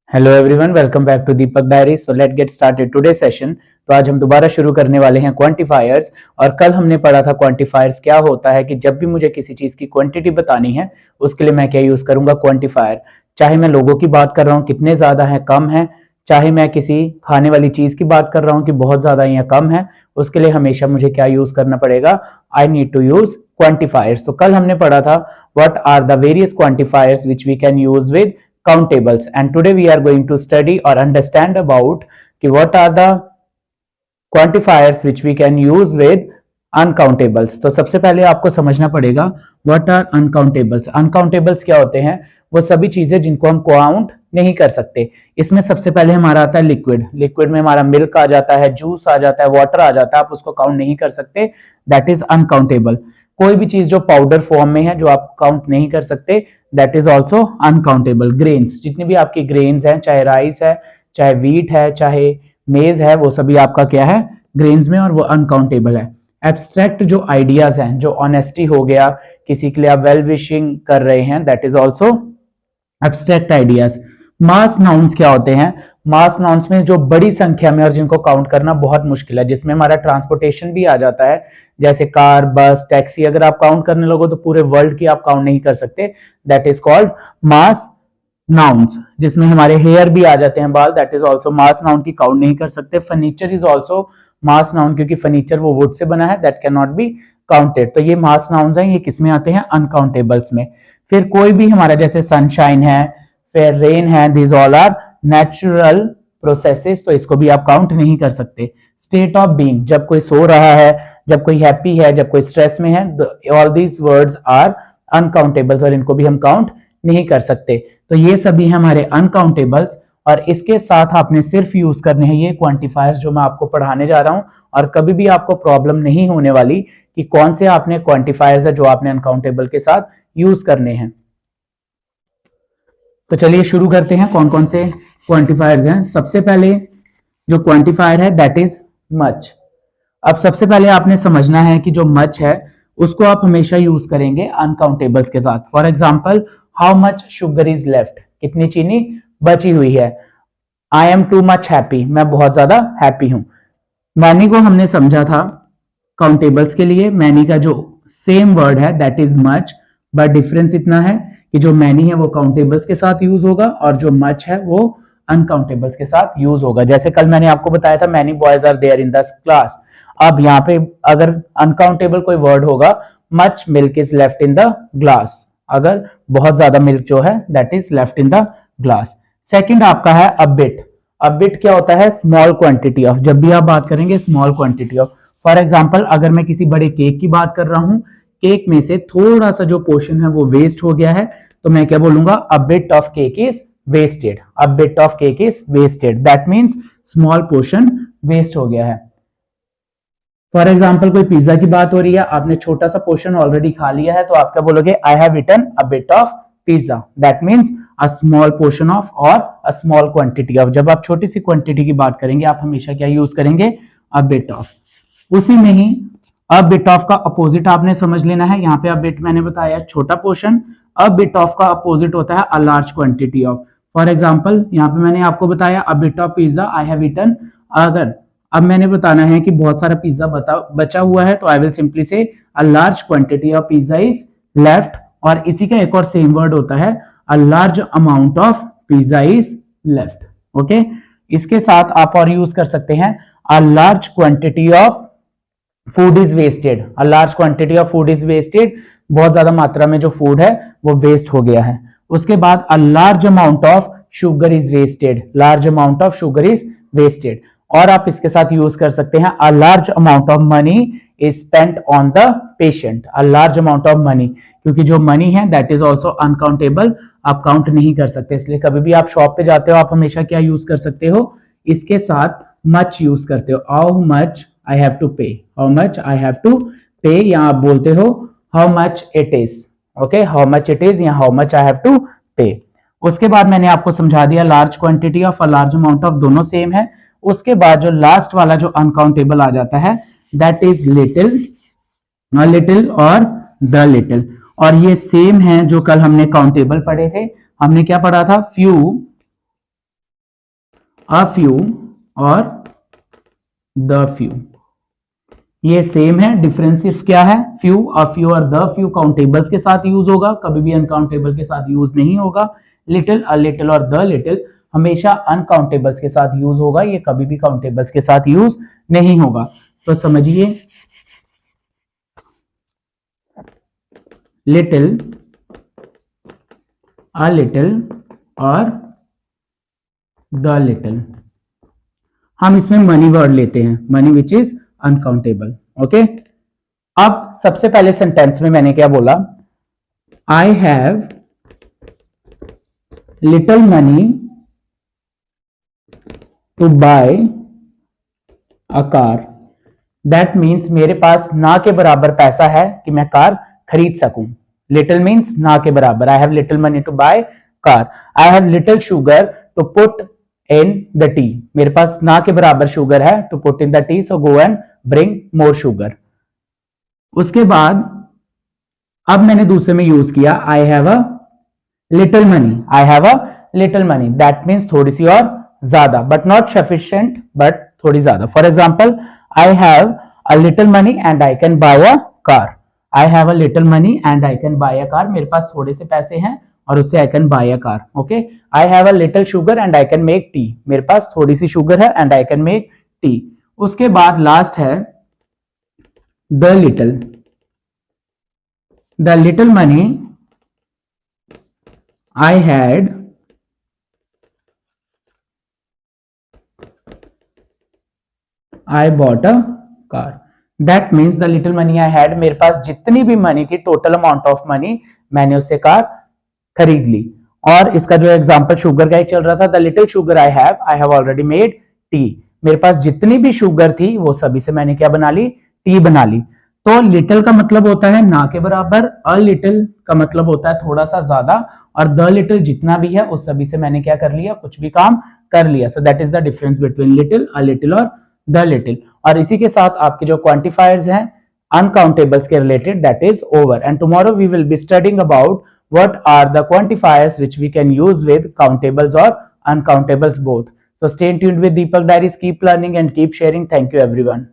Hello everyone, welcome back to Deepak Diary. So let get started today session. तो आज हम दोबारा शुरू करने वाले हैं क्वांटिफायर्स। और कल हमने पढ़ा था क्वांटिफायर्स क्या होता है कि जब भी मुझे किसी चीज की क्वांटिटी बतानी है उसके लिए मैं क्या यूज करूंगा, क्वांटिफायर। चाहे मैं लोगों की बात कर रहा हूँ कितने ज्यादा है कम है, चाहे मैं किसी खाने वाली चीज की बात कर रहा हूँ कि बहुत ज्यादा या कम है, उसके लिए हमेशा मुझे क्या यूज करना पड़ेगा, I need to use quantifiers. तो कल हमने पढ़ा था what are the various quantifiers which we can use with countables, and today we are going to study or understand about what are the quantifiers which we can use with uncountables। तो सबसे पहले आपको समझना पड़ेगा what are uncountables। uncountables क्या होते हैं? वो सभी चीजें जिनको हम काउंट नहीं कर सकते। इसमें सबसे पहले हमारा आता है लिक्विड। लिक्विड में हमारा मिल्क आ जाता है, जूस आ जाता है, वाटर आ जाता है, आप उसको काउंट नहीं कर सकते, दैट इज अनकाउंटेबल। कोई भी चीज जो पाउडर फॉर्म में है जो आप काउंट नहीं कर सकते, that is also uncountable. Grains, जितनी भी आपकी ग्रेन्स हैं, चाहे राइस है, चाहे व्हीट है, चाहे मेज है, वो सभी आपका क्या है, ग्रेन्स में, और वो अनकाउंटेबल है। एब्स्ट्रैक्ट जो आइडियाज हैं, जो ऑनेस्टी हो गया, किसी के लिए आप वेल विशिंग कर रहे हैं, that is also abstract ideas. Mass nouns क्या होते हैं? मास नाउन्स में जो बड़ी संख्या में और जिनको काउंट करना बहुत मुश्किल है, जिसमें हमारा ट्रांसपोर्टेशन भी आ जाता है, जैसे कार, बस, टैक्सी, अगर आप काउंट करने लगो तो पूरे वर्ल्ड की आप काउंट नहीं कर सकते, that is called mass nouns. जिसमें हमारे हेयर भी आ जाते हैं, बाल, that is also mass noun की काउंट नहीं कर सकते। Furniture is also mass noun, क्योंकि फर्नीचर वो वुड से बना है, that can not be counted. तो ये मास नाउन्स हैं, ये किसमें आते हैं, अनकाउंटेबल्स में। फिर कोई भी हमारा जैसे सनशाइन है, फिर रेन है, these all are natural processes, तो इसको भी आप काउंट नहीं कर सकते। स्टेट ऑफ बीइंग, जब कोई सो रहा है, जब कोई हैप्पी है, जब कोई स्ट्रेस में है, all these words are uncountables, और इनको भी हम काउंट नहीं कर सकते। तो ये सभी हैं हमारे अनकाउंटेबल्स, और इसके साथ आपने सिर्फ यूज करने हैं ये क्वांटिफायर्स जो मैं आपको पढ़ाने जा रहा हूं। और कभी भी आपको प्रॉब्लम नहीं होने वाली कि कौन से आपने क्वांटिफायर्स है जो आपने अनकाउंटेबल के साथ यूज करने हैं। तो चलिए शुरू करते हैं, कौन कौन से क्वांटिफायर्स हैं। सबसे पहले जो क्वांटिफायर है दैट इज मच। अब सबसे पहले आपने समझना है कि जो मच है उसको आप हमेशा यूज करेंगे अनकाउंटेबल्स के साथ। For example, how much sugar is left, कितनी चीनी बची हुई है। I am too much happy, मैं बहुत ज्यादा हैप्पी हूं। मैनी को हमने समझा था काउंटेबल्स के लिए, मैनी का जो सेम वर्ड है that is much, but difference इतना है कि जो मैनी है वो काउंटेबल्स के साथ यूज होगा और जो मच है वो अनकाउंटेबल्स के साथ यूज होगा। जैसे कल मैंने आपको बताया था many boys are there in the class. अब यहाँ पे अगर अनकाउंटेबल कोई वर्ड होगा, much milk is left in the glass, अगर बहुत ज्यादा मिल्क जो है that is left in the glass. Second आपका है अ बिट। अ बिट क्या होता है, स्मॉल क्वांटिटी ऑफ। जब भी आप बात करेंगे small quantity of, for example अगर मैं किसी बड़े केक की बात कर रहा हूं, केक में से थोड़ा सा जो पोर्शन है वो वेस्ट हो गया है, तो मैं क्या बोलूंगा, a bit of cake is wasted. A bit of cake is wasted, that means small portion waste हो गया है। फॉर एग्जाम्पल कोई पिज्जा की बात हो रही है, आपने छोटा सा पोर्शन ऑलरेडी खा लिया है, तो आप क्या बोलोगे, I have eaten a bit of pizza, that means a small portion of और अ स्मॉल क्वांटिटी ऑफ। जब आप छोटी सी क्वांटिटी की बात करेंगे आप हमेशा क्या यूज करेंगे, अ बिट ऑफ। उसी में ही अ बिट ऑफ का अपोजिट आपने समझ लेना है। यहाँ पे अ बिट मैंने बताया छोटा पोर्शन, अ बिट ऑफ का अपोजिट होता है a large quantity of. For example यहाँ पे मैंने आपको बताया a bit of pizza I have eaten, अगर अब मैंने बताना है कि बहुत सारा पिज्जा बचा हुआ है, तो आई will simply say a large quantity of pizza is left, और इसी का एक और सेम वर्ड होता है a large amount of pizza is left. Okay, इसके साथ आप और यूज कर सकते हैं a large quantity of food is wasted. A large quantity of food is wasted, बहुत ज्यादा मात्रा में जो फूड है वो वेस्ट हो गया है। उसके बाद a large amount of sugar is wasted, large amount of sugar is wasted. और आप इसके साथ यूज कर सकते हैं a large amount of money is spent on the patient. A large amount of money, क्योंकि जो मनी है दैट इज ऑल्सो अनकाउंटेबल, आप काउंट नहीं कर सकते, इसलिए कभी भी आप शॉप पे जाते हो आप हमेशा क्या यूज कर सकते हो, इसके साथ मच यूज करते हो। How much I have to pay, how much I have to pay, या आप बोलते हो how much it is. Okay, how much it is या how much I have to pay. उसके बाद मैंने आपको समझा दिया large quantity of, large amount of, दोनों सेम है। उसके बाद जो लास्ट वाला जो अनकाउंटेबल आ जाता है दैट इज लिटिल, लिटिल और द लिटिल, और ये सेम है जो कल हमने काउंटेबल पढ़े थे। हमने क्या पढ़ा था, फ्यू, अ फ्यू और द फ्यू, ये सेम है। डिफरेंस सिर्फ क्या है, फ्यू, अ फ्यू और द फ्यू काउंटेबल्स के साथ यूज होगा, कभी भी अनकाउंटेबल के साथ यूज नहीं होगा। लिटिल, अ लिटिल और द लिटिल हमेशा अनकाउंटेबल्स के साथ यूज होगा, ये कभी भी काउंटेबल्स के साथ यूज नहीं होगा। तो समझिए, लिटिल, अ लिटिल और द लिटिल, हम इसमें मनी वर्ड लेते हैं, money which is uncountable. Okay, अब सबसे पहले सेंटेंस में मैंने क्या बोला, I have little money to buy a car. That means मेरे पास ना के बराबर पैसा है कि मैं कार खरीद सकूं। लिटिल मीन्स ना के बराबर, I have little money to buy car. I have little sugar to put in the tea, मेरे पास ना के बराबर शुगर है to put in the tea, so go and bring more sugar. उसके बाद अब मैंने दूसरे में यूज किया, I have a little money, I have a little money, that means थोड़ी सी और ज्यादा, बट नॉट सफिशिएंट, बट थोड़ी ज्यादा। For example, I have a little money and I can buy a car. I have a little money and I can buy a car, मेरे पास थोड़े से पैसे हैं और उससे I can buy a car. Okay, I have a little sugar and I can make tea, मेरे पास थोड़ी सी sugar है and I can make tea. उसके बाद लास्ट है the little, the little money I had I bought a car. That means the little money I had, मेरे पास जितनी भी money थी, टोटल अमाउंट ऑफ मनी, मैंने उससे कार खरीद ली। और इसका जो एग्जांपल शुगर का ही चल रहा था, the little sugar I have already made tea, मेरे पास जितनी भी शुगर थी वो सभी से मैंने क्या बना ली, टी बना ली। तो लिटिल का मतलब होता है ना के बराबर, अ लिटिल का मतलब होता है थोड़ा सा ज्यादा, और द लिटिल जितना भी है उस सभी से मैंने क्या कर लिया, कुछ भी काम कर लिया। So that is the difference between little, a little और द लिटिल। और इसी के साथ आपके जो क्वांटिफायर्स हैं अनकाउंटेबल्स के related, that is over. And tomorrow we will be studying about what are the quantifiers which we can use with countables or uncountables both. So stay tuned with Deepak Diaries, keep learning and keep sharing. Thank you everyone.